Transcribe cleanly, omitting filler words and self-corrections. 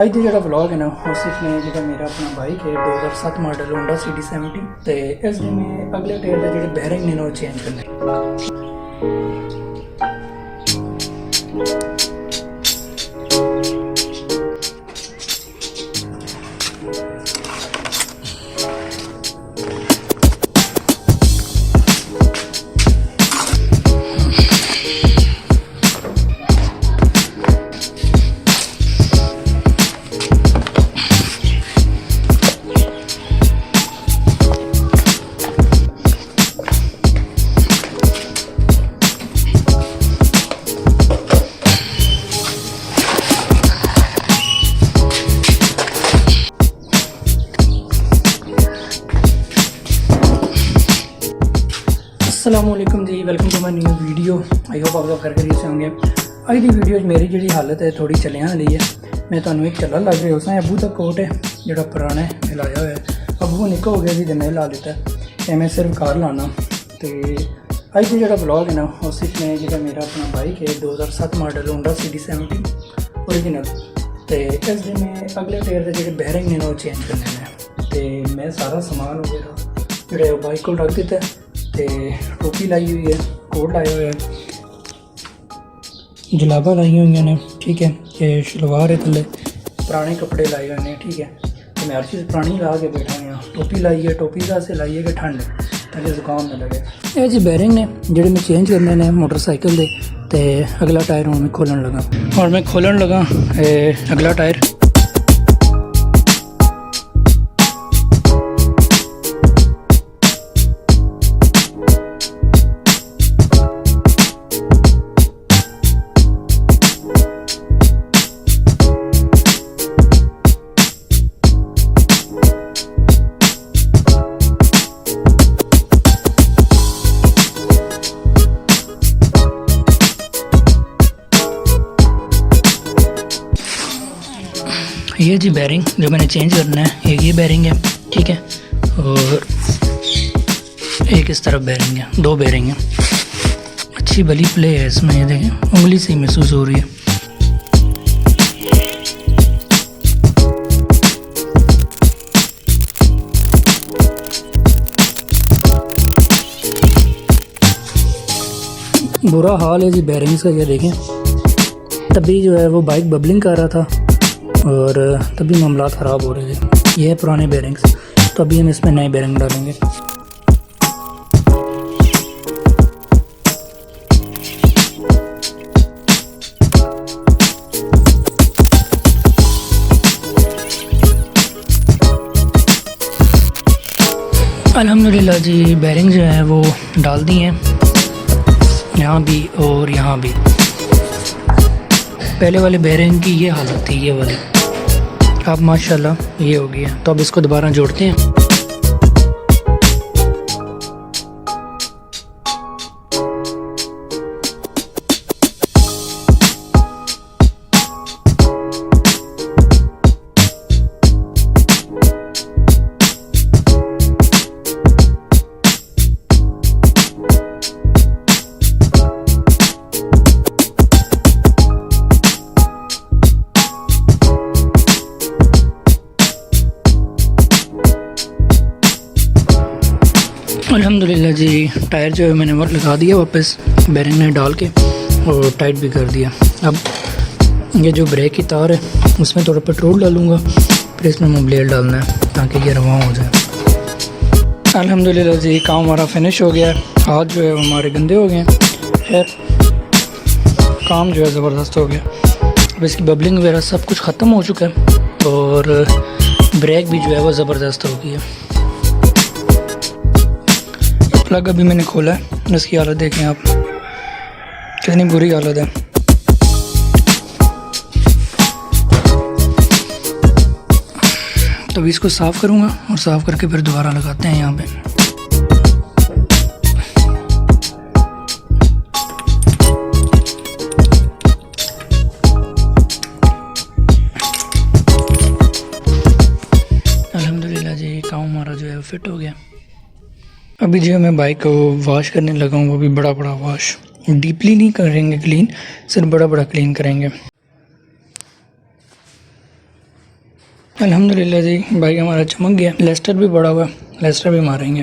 ਅੱਜ ਦਾ ਜਿਹੜਾ ਵਲੌਗ ਹੈ ਨਾ ਉਹ ਸਿਰਫ ਨੇ ਜਿਹੜਾ ਮੇਰਾ ਆਪਣਾ ਬਾਈਕ ਹੈ 2007 ਮਾਡਲ Honda CD70 ਤੇ ਇਸ ਦੇ ਮੈਂ ਅਗਲੇ ਟਾਇਰ ਦੇ ਜਿਹੜੇ ਬੈਰਿੰਗ ਨੇ ਉਹ ਚੇਂਜ ਕਰਨੇ। अस्सलामुअलैकुम जी, welcome to my new video. I hope आप लोग कर से होंगे। अज की वीडियो मेरी जी हालत है थोड़ी चलिया वाली है। मैं तुम्हें एक चला लग रहा उस अबू का कोट है जोड़ा पुराना है मैं लाया हुआ है। अबू निक्का हो गया जी तो मैं ला लेता है, मैं सिर्फ कार लाना। तो अज का जो ब्लॉग है ना उस में जो मेरा अपना बाइक है 2007 मॉडल Honda CD70 ओरिजिनल। तो इस दिन मैं अगले टायर के जो बैरिंग ने वो चेंज करने हैं। तो मैं सारा समान वगैरह जो बाइक को रख दिता है। तो टोपी लाई हुई है, कोट लाया हुआ है, जलाबा लाई हुई ने, ठीक है। ये शलवार है थले, पुराने कपड़े लाए हुए हैं, ठीक है। तो मैं हर चीज़ पुरानी ला के बैठा हुआ। टोपी लाई है, टोपी का से लाई है कि ठंड ताकि जुकाम न लगे। ये जी बैरिंग ने जोड़े मैं चेंज करने ने मोटरसाइकिल के। तो अगला टायर हूँ मैं खोलन लगा और मैं खोलन लगा अगला टायर। ये जी बैरिंग जो मैंने चेंज करना है, ये बैरिंग है, ठीक है। और एक इस तरफ बैरिंग है, दो बैरिंग है। अच्छी भली प्ले है इसमें, ये देखें उंगली से ही महसूस हो रही है। बुरा हाल है जी बैरिंग्स का, ये देखें तभी जो है वो बाइक बबलिंग कर रहा था और तभी मामला ख़राब हो रहे थे। ये है पुराने बैरिंग्स, तो अभी हम इसमें नए बैरिंग डालेंगे। अल्हम्दुलिल्लाह जी बैरिंग जो है वो डाल दी हैं, यहाँ भी और यहाँ भी। पहले वाले बैरिंग की ये हालत थी, ये वाली। अब माशाल्लाह ये हो गया। तो अब इसको दोबारा जोड़ते हैं। अल्हम्दुलिल्लाह जी टायर जो है मैंने वो लगा दिया वापस, बैरिंग में डाल के और टाइट भी कर दिया। अब ये जो ब्रेक की तार है उसमें थोड़ा पेट्रोल डालूँगा, फिर इसमें मैं ब्लेड डालना है ताकि ये रवां हो जाए। अल्हम्दुलिल्लाह जी काम हमारा फिनिश हो गया। हाथ जो है हमारे गंदे हो गए, खैर काम जो है ज़बरदस्त हो गया। अब इसकी बबलिंग वगैरह सब कुछ ख़त्म हो चुका है और ब्रेक भी जो है वो ज़बरदस्त हो गई है। प्लग अभी मैंने खोला है, इसकी हालत देखें आप कितनी बुरी हालत है। तो अभी इसको साफ़ करूँगा और साफ़ करके फिर दोबारा लगाते हैं यहाँ पे। अल्हम्दुलिल्लाह जी काम हमारा जो है फिट हो गया। अभी जो मैं बाइक को वॉश करने लगा हूँ, वो भी बड़ा बड़ा वॉश, डीपली नहीं करेंगे क्लीन, सिर्फ बड़ा बड़ा क्लीन करेंगे। अल्हम्दुलिल्लाह जी भाई हमारा चमक गया। लेस्टर भी बड़ा हुआ, लेस्टर भी मारेंगे।